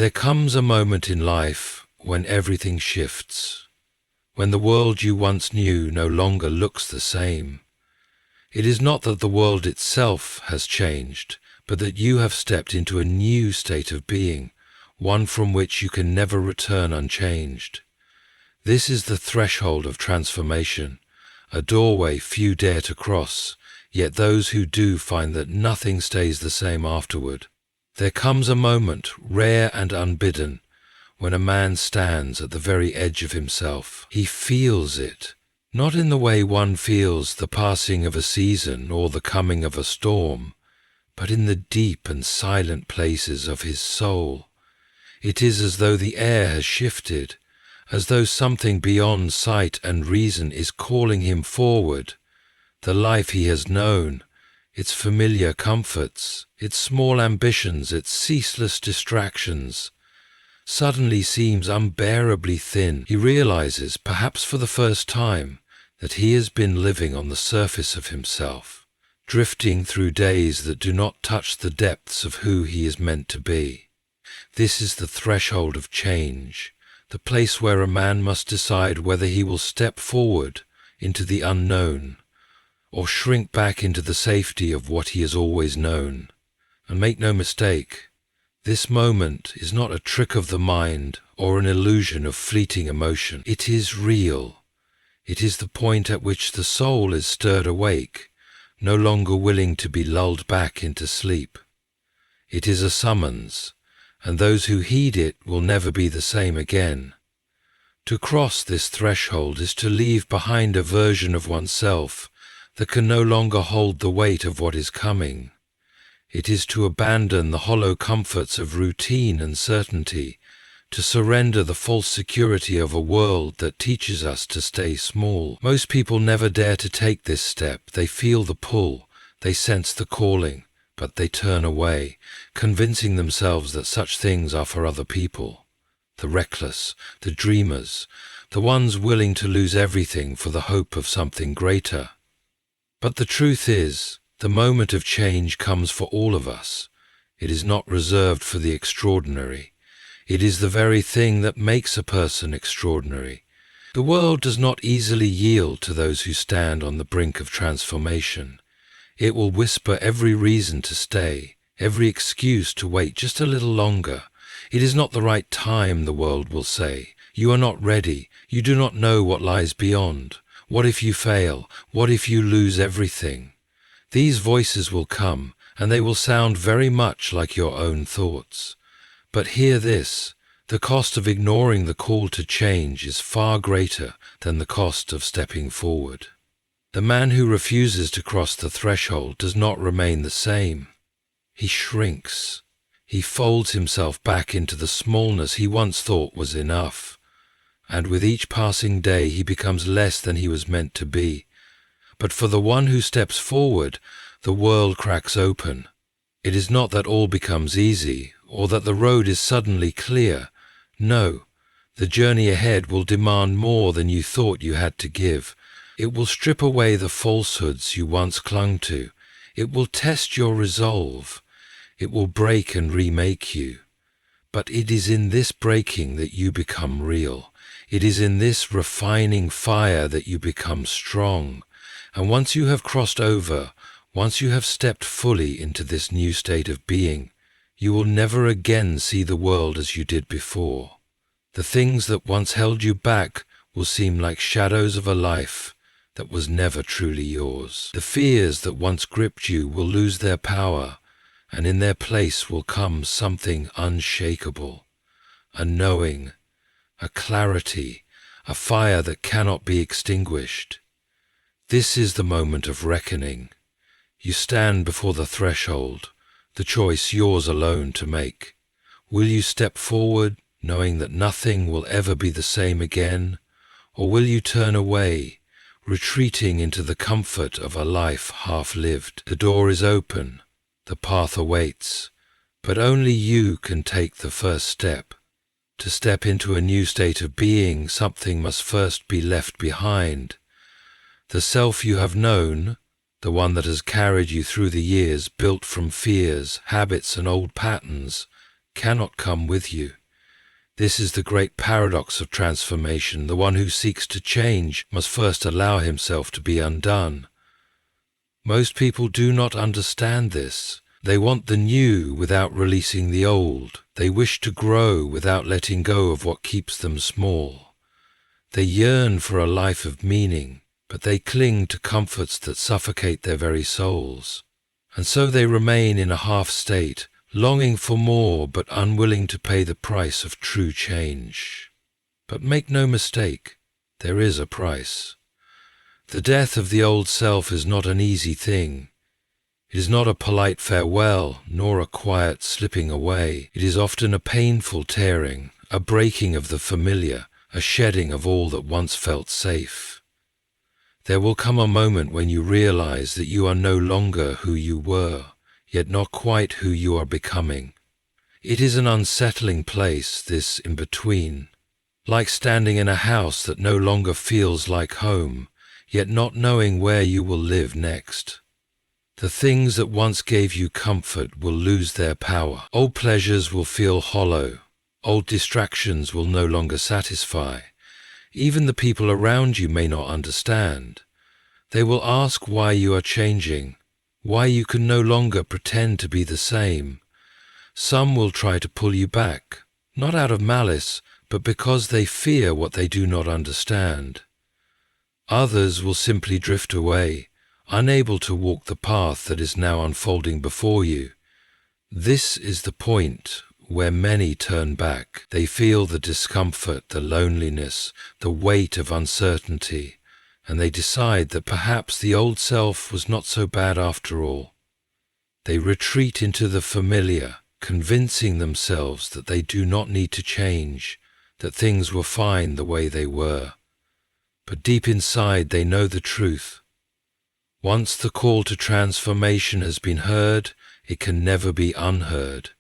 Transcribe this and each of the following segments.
There comes a moment in life when everything shifts, when the world you once knew no longer looks the same. It is not that the world itself has changed, but that you have stepped into a new state of being, one from which you can never return unchanged. This is the threshold of transformation, a doorway few dare to cross, yet those who do find that nothing stays the same afterward. There comes a moment, rare and unbidden, when a man stands at the very edge of himself. He feels it, not in the way one feels the passing of a season or the coming of a storm, but in the deep and silent places of his soul. It is as though the air has shifted, as though something beyond sight and reason is calling him forward. The life he has known, its familiar comforts, its small ambitions, its ceaseless distractions, suddenly seems unbearably thin. He realizes, perhaps for the first time, that he has been living on the surface of himself, drifting through days that do not touch the depths of who he is meant to be. This is the threshold of change, the place where a man must decide whether he will step forward into the unknown, or shrink back into the safety of what he has always known. And make no mistake, this moment is not a trick of the mind or an illusion of fleeting emotion. It is real. It is the point at which the soul is stirred awake, no longer willing to be lulled back into sleep. It is a summons, and those who heed it will never be the same again. To cross this threshold is to leave behind a version of oneself that can no longer hold the weight of what is coming. It is to abandon the hollow comforts of routine and certainty, to surrender the false security of a world that teaches us to stay small. Most people never dare to take this step. They feel the pull, they sense the calling, but they turn away, convincing themselves that such things are for other people. The reckless, the dreamers, the ones willing to lose everything for the hope of something greater. But the truth is, the moment of change comes for all of us. It is not reserved for the extraordinary. It is the very thing that makes a person extraordinary. The world does not easily yield to those who stand on the brink of transformation. It will whisper every reason to stay, every excuse to wait just a little longer. It is not the right time, the world will say. You are not ready. You do not know what lies beyond. What if you fail? What if you lose everything? These voices will come, and they will sound very much like your own thoughts. But hear this, the cost of ignoring the call to change is far greater than the cost of stepping forward. The man who refuses to cross the threshold does not remain the same. He shrinks. He folds himself back into the smallness he once thought was enough. And with each passing day he becomes less than he was meant to be. But for the one who steps forward, the world cracks open. It is not that all becomes easy, or that the road is suddenly clear. No, the journey ahead will demand more than you thought you had to give. It will strip away the falsehoods you once clung to. It will test your resolve. It will break and remake you. But it is in this breaking that you become real. It is in this refining fire that you become strong. And once you have crossed over, once you have stepped fully into this new state of being, you will never again see the world as you did before. The things that once held you back will seem like shadows of a life that was never truly yours. The fears that once gripped you will lose their power, and in their place will come something unshakable, a knowing, a clarity, a fire that cannot be extinguished. This is the moment of reckoning. You stand before the threshold, the choice yours alone to make. Will you step forward, knowing that nothing will ever be the same again, or will you turn away, retreating into the comfort of a life half-lived? The door is open, the path awaits, but only you can take the first step. To step into a new state of being, something must first be left behind. The self you have known, the one that has carried you through the years, built from fears, habits, and old patterns, cannot come with you. This is the great paradox of transformation. The one who seeks to change must first allow himself to be undone. Most people do not understand this. They want the new without releasing the old. They wish to grow without letting go of what keeps them small. They yearn for a life of meaning, but they cling to comforts that suffocate their very souls. And so they remain in a half state, longing for more but unwilling to pay the price of true change. But make no mistake, there is a price. The death of the old self is not an easy thing. It is not a polite farewell, nor a quiet slipping away. It is often a painful tearing, a breaking of the familiar, a shedding of all that once felt safe. There will come a moment when you realize that you are no longer who you were, yet not quite who you are becoming. It is an unsettling place, this in-between, like standing in a house that no longer feels like home, yet not knowing where you will live next. The things that once gave you comfort will lose their power. Old pleasures will feel hollow. Old distractions will no longer satisfy. Even the people around you may not understand. They will ask why you are changing, why you can no longer pretend to be the same. Some will try to pull you back, not out of malice, but because they fear what they do not understand. Others will simply drift away, unable to walk the path that is now unfolding before you. This is the point where many turn back. They feel the discomfort, the loneliness, the weight of uncertainty, and they decide that perhaps the old self was not so bad after all. They retreat into the familiar, convincing themselves that they do not need to change, that things were fine the way they were. But deep inside they know the truth. Once the call to transformation has been heard, it can never be unheard.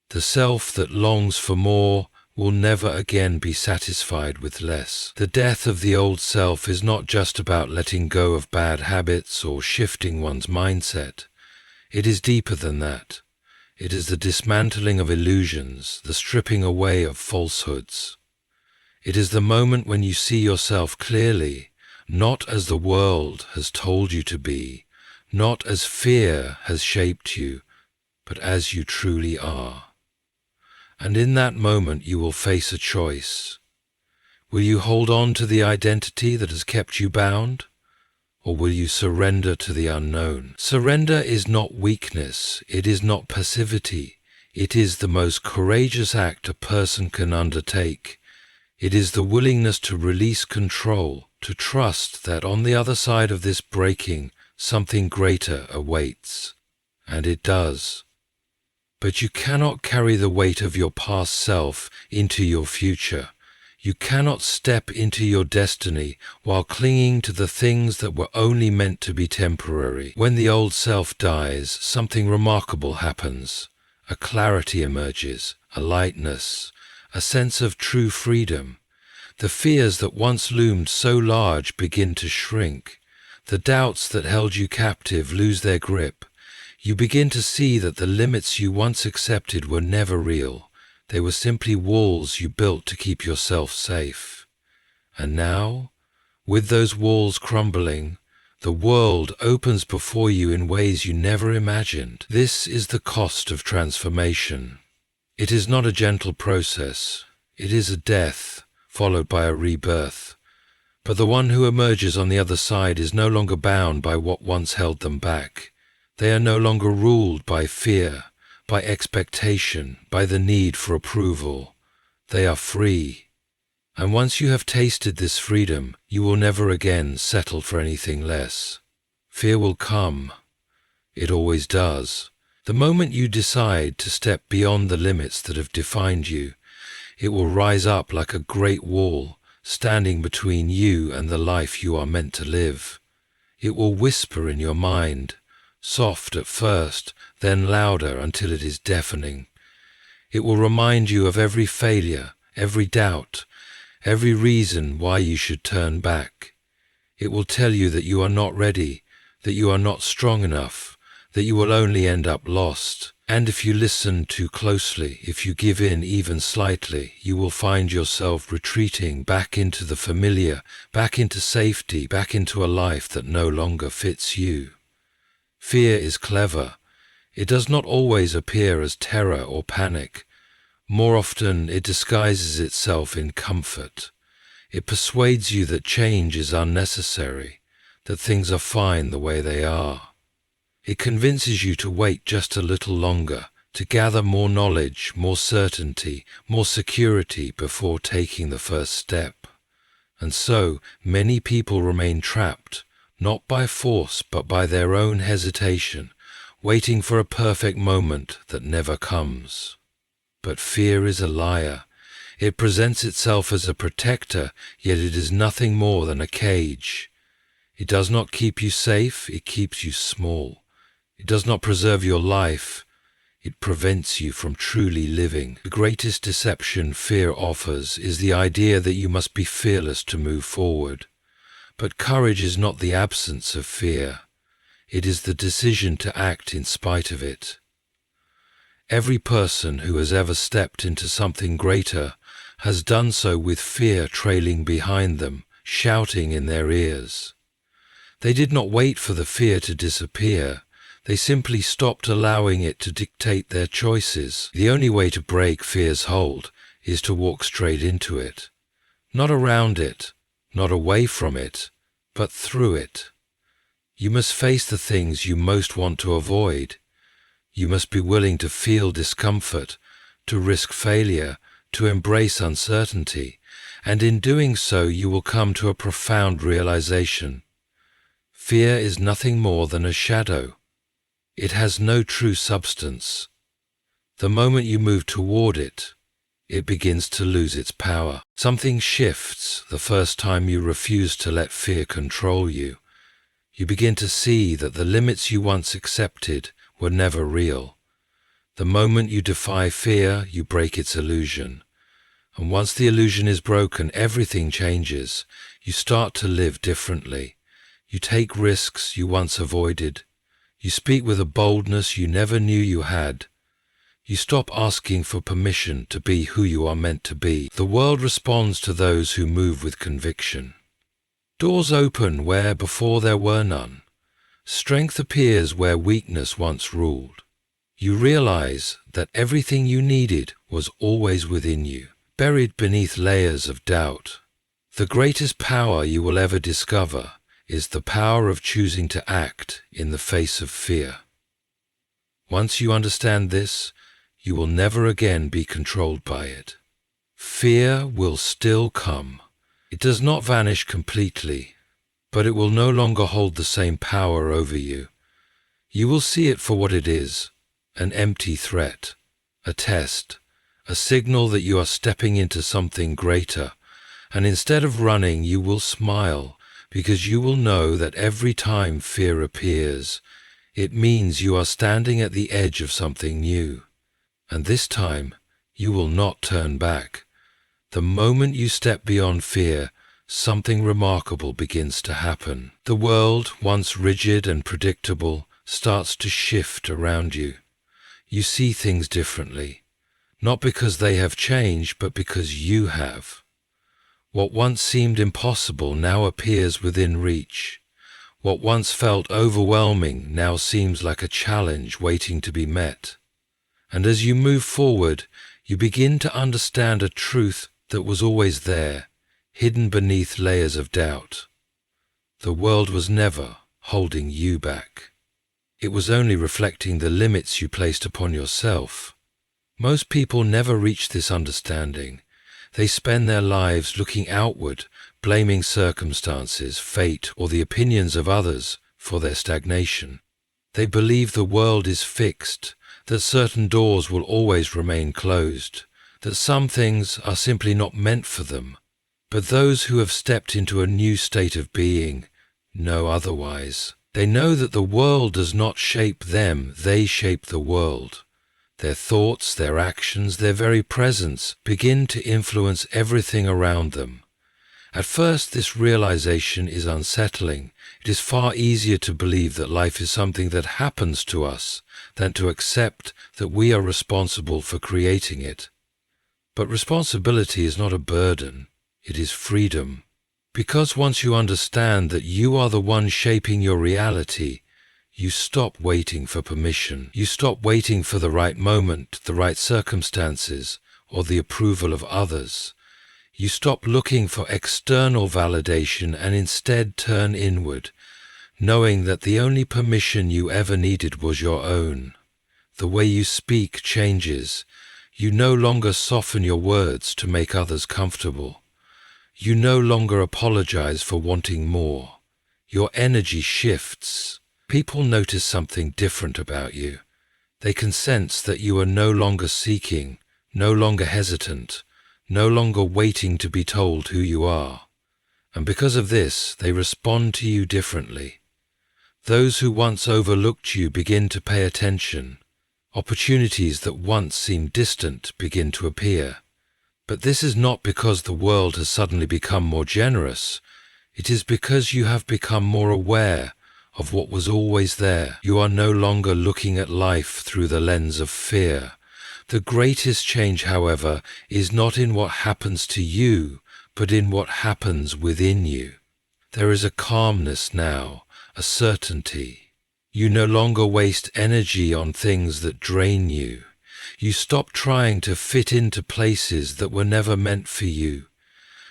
The self that longs for more will never again be satisfied with less. The death of the old self is not just about letting go of bad habits or shifting one's mindset. It is deeper than that. It is the dismantling of illusions, the stripping away of falsehoods. It is the moment when you see yourself clearly, not as the world has told you to be, not as fear has shaped you, but as you truly are. And in that moment you will face a choice. Will you hold on to the identity that has kept you bound? Or will you surrender to the unknown? Surrender is not weakness, it is not passivity. It is the most courageous act a person can undertake. It is the willingness to release control, to trust that on the other side of this breaking, something greater awaits. And it does. But you cannot carry the weight of your past self into your future. You cannot step into your destiny while clinging to the things that were only meant to be temporary. When the old self dies, something remarkable happens. A clarity emerges, a lightness, a sense of true freedom. The fears that once loomed so large begin to shrink. The doubts that held you captive lose their grip. You begin to see that the limits you once accepted were never real. They were simply walls you built to keep yourself safe. And now, with those walls crumbling, the world opens before you in ways you never imagined. This is the cost of transformation. It is not a gentle process. It is a death, followed by a rebirth. But the one who emerges on the other side is no longer bound by what once held them back. They are no longer ruled by fear, by expectation, by the need for approval. They are free. And once you have tasted this freedom, you will never again settle for anything less. Fear will come. It always does. The moment you decide to step beyond the limits that have defined you, it will rise up like a great wall, standing between you and the life you are meant to live. It will whisper in your mind, soft at first, then louder until it is deafening. It will remind you of every failure, every doubt, every reason why you should turn back. It will tell you that you are not ready, that you are not strong enough, that you will only end up lost. And if you listen too closely, if you give in even slightly, you will find yourself retreating back into the familiar, back into safety, back into a life that no longer fits you. Fear is clever. It does not always appear as terror or panic. More often, it disguises itself in comfort. It persuades you that change is unnecessary, that things are fine the way they are. It convinces you to wait just a little longer, to gather more knowledge, more certainty, more security before taking the first step. And so, many people remain trapped, not by force but by their own hesitation, waiting for a perfect moment that never comes. But fear is a liar. It presents itself as a protector, yet it is nothing more than a cage. It does not keep you safe, it keeps you small. It does not preserve your life, it prevents you from truly living. The greatest deception fear offers is the idea that you must be fearless to move forward. But courage is not the absence of fear. It is the decision to act in spite of it. Every person who has ever stepped into something greater has done so with fear trailing behind them, shouting in their ears. They did not wait for the fear to disappear. They simply stopped allowing it to dictate their choices. The only way to break fear's hold is to walk straight into it. Not around it, not away from it, but through it. You must face the things you most want to avoid. You must be willing to feel discomfort, to risk failure, to embrace uncertainty, and in doing so you will come to a profound realization. Fear is nothing more than a shadow. It has no true substance. The moment you move toward it, it begins to lose its power. Something shifts the first time you refuse to let fear control you. You begin to see that the limits you once accepted were never real. The moment you defy fear, you break its illusion. And once the illusion is broken, everything changes. You start to live differently. You take risks you once avoided. You speak with a boldness you never knew you had. You stop asking for permission to be who you are meant to be. The world responds to those who move with conviction. Doors open where before there were none. Strength appears where weakness once ruled. You realize that everything you needed was always within you, buried beneath layers of doubt. The greatest power you will ever discover is the power of choosing to act in the face of fear. Once you understand this, you will never again be controlled by it. Fear will still come. It does not vanish completely, but it will no longer hold the same power over you. You will see it for what it is, an empty threat, a test, a signal that you are stepping into something greater, and instead of running, you will smile, because you will know that every time fear appears, it means you are standing at the edge of something new. And this time, you will not turn back. The moment you step beyond fear, something remarkable begins to happen. The world, once rigid and predictable, starts to shift around you. You see things differently, not because they have changed, but because you have. What once seemed impossible now appears within reach. What once felt overwhelming now seems like a challenge waiting to be met. And as you move forward, you begin to understand a truth that was always there, hidden beneath layers of doubt. The world was never holding you back. It was only reflecting the limits you placed upon yourself. Most people never reach this understanding. They spend their lives looking outward, blaming circumstances, fate, or the opinions of others for their stagnation. They believe the world is fixed, that certain doors will always remain closed, that some things are simply not meant for them. But those who have stepped into a new state of being know otherwise. They know that the world does not shape them, they shape the world. Their thoughts, their actions, their very presence begin to influence everything around them. At first, this realization is unsettling. It is far easier to believe that life is something that happens to us than to accept that we are responsible for creating it. But responsibility is not a burden, it is freedom. Because once you understand that you are the one shaping your reality, you stop waiting for permission. You stop waiting for the right moment, the right circumstances, or the approval of others. You stop looking for external validation and instead turn inward, knowing that the only permission you ever needed was your own. The way you speak changes. You no longer soften your words to make others comfortable. You no longer apologize for wanting more. Your energy shifts. People notice something different about you. They can sense that you are no longer seeking, no longer hesitant, no longer waiting to be told who you are. And because of this, they respond to you differently. Those who once overlooked you begin to pay attention. Opportunities that once seemed distant begin to appear. But this is not because the world has suddenly become more generous. It is because you have become more aware of what was always there. You are no longer looking at life through the lens of fear. The greatest change, however, is not in what happens to you, but in what happens within you. There is a calmness now, a certainty. You no longer waste energy on things that drain you. You stop trying to fit into places that were never meant for you.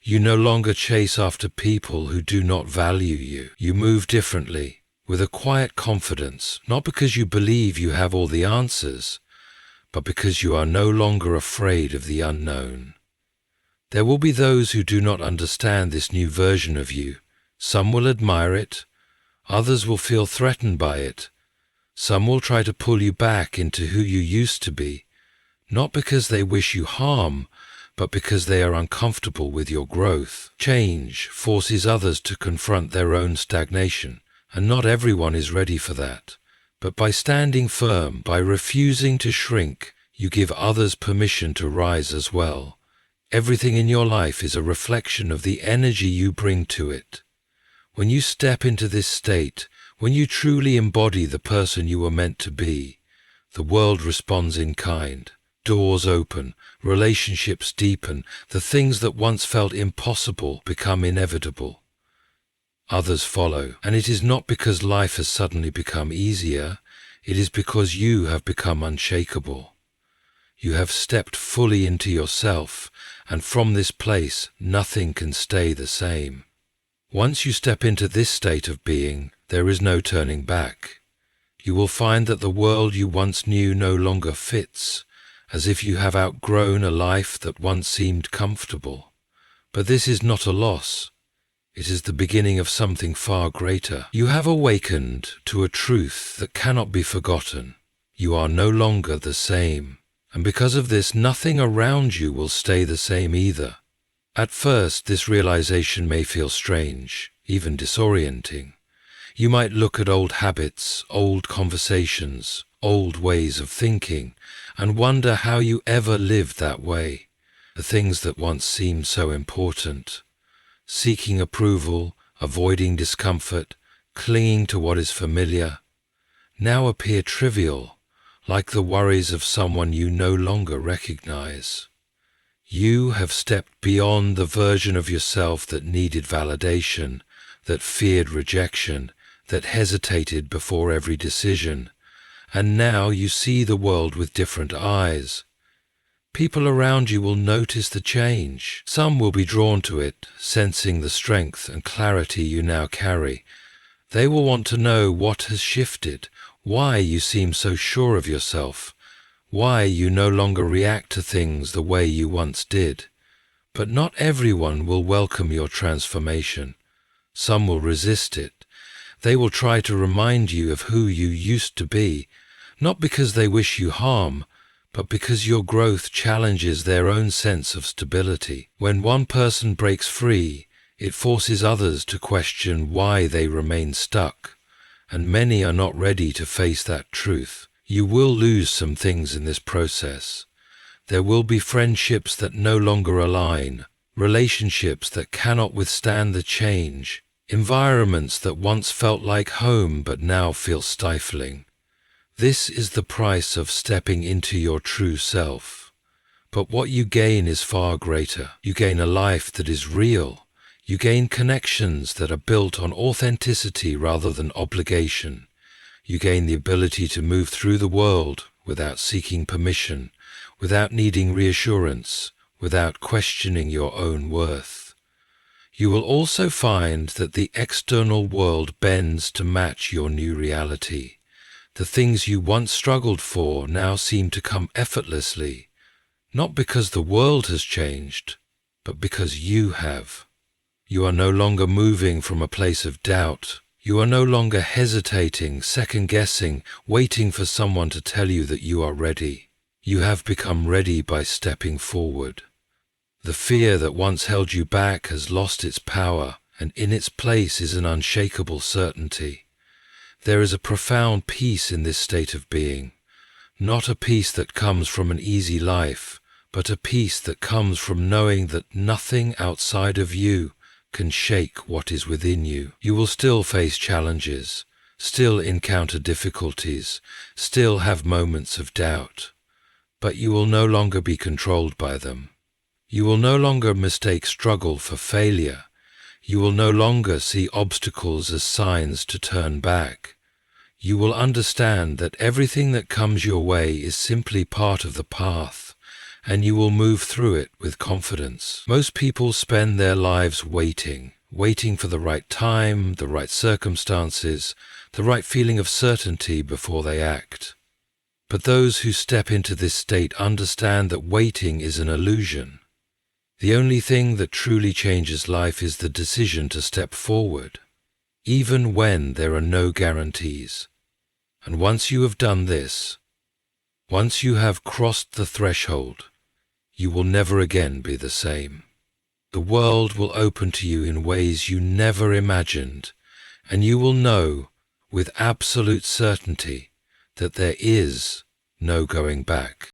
You no longer chase after people who do not value you. You move differently, with a quiet confidence, not because you believe you have all the answers, but because you are no longer afraid of the unknown. There will be those who do not understand this new version of you. Some will admire it, others will feel threatened by it. Some will try to pull you back into who you used to be, not because they wish you harm, but because they are uncomfortable with your growth. Change forces others to confront their own stagnation, and not everyone is ready for that. But by standing firm, by refusing to shrink, you give others permission to rise as well. Everything in your life is a reflection of the energy you bring to it. When you step into this state, when you truly embody the person you were meant to be, the world responds in kind. Doors open, relationships deepen, the things that once felt impossible become inevitable. Others follow, and it is not because life has suddenly become easier, it is because you have become unshakable. You have stepped fully into yourself, and from this place nothing can stay the same. Once you step into this state of being, there is no turning back. You will find that the world you once knew no longer fits, as if you have outgrown a life that once seemed comfortable. But this is not a loss. It is the beginning of something far greater. You have awakened to a truth that cannot be forgotten. You are no longer the same. And because of this, nothing around you will stay the same either. At first, this realization may feel strange, even disorienting. You might look at old habits, old conversations, old ways of thinking, and wonder how you ever lived that way. The things that once seemed so important. Seeking approval, avoiding discomfort, clinging to what is familiar, now appear trivial, like the worries of someone you no longer recognize. You have stepped beyond the version of yourself that needed validation, that feared rejection, that hesitated before every decision, and now you see the world with different eyes. People around you will notice the change. Some will be drawn to it, sensing the strength and clarity you now carry. They will want to know what has shifted, why you seem so sure of yourself, why you no longer react to things the way you once did. But not everyone will welcome your transformation. Some will resist it. They will try to remind you of who you used to be, not because they wish you harm, but because your growth challenges their own sense of stability. When one person breaks free, it forces others to question why they remain stuck, and many are not ready to face that truth. You will lose some things in this process. There will be friendships that no longer align, relationships that cannot withstand the change, environments that once felt like home but now feel stifling. This is the price of stepping into your true self. But what you gain is far greater. You gain a life that is real. You gain connections that are built on authenticity rather than obligation. You gain the ability to move through the world without seeking permission, without needing reassurance, without questioning your own worth. You will also find that the external world bends to match your new reality. The things you once struggled for now seem to come effortlessly, not because the world has changed, but because you have. You are no longer moving from a place of doubt. You are no longer hesitating, second-guessing, waiting for someone to tell you that you are ready. You have become ready by stepping forward. The fear that once held you back has lost its power, and in its place is an unshakable certainty. There is a profound peace in this state of being, not a peace that comes from an easy life, but a peace that comes from knowing that nothing outside of you can shake what is within you. You will still face challenges, still encounter difficulties, still have moments of doubt, but you will no longer be controlled by them. You will no longer mistake struggle for failure. You will no longer see obstacles as signs to turn back. You will understand that everything that comes your way is simply part of the path, and you will move through it with confidence. Most people spend their lives waiting for the right time, the right circumstances, the right feeling of certainty before they act. But those who step into this state understand that waiting is an illusion. The only thing that truly changes life is the decision to step forward, even when there are no guarantees. And once you have done this, once you have crossed the threshold, you will never again be the same. The world will open to you in ways you never imagined, and you will know with absolute certainty that there is no going back.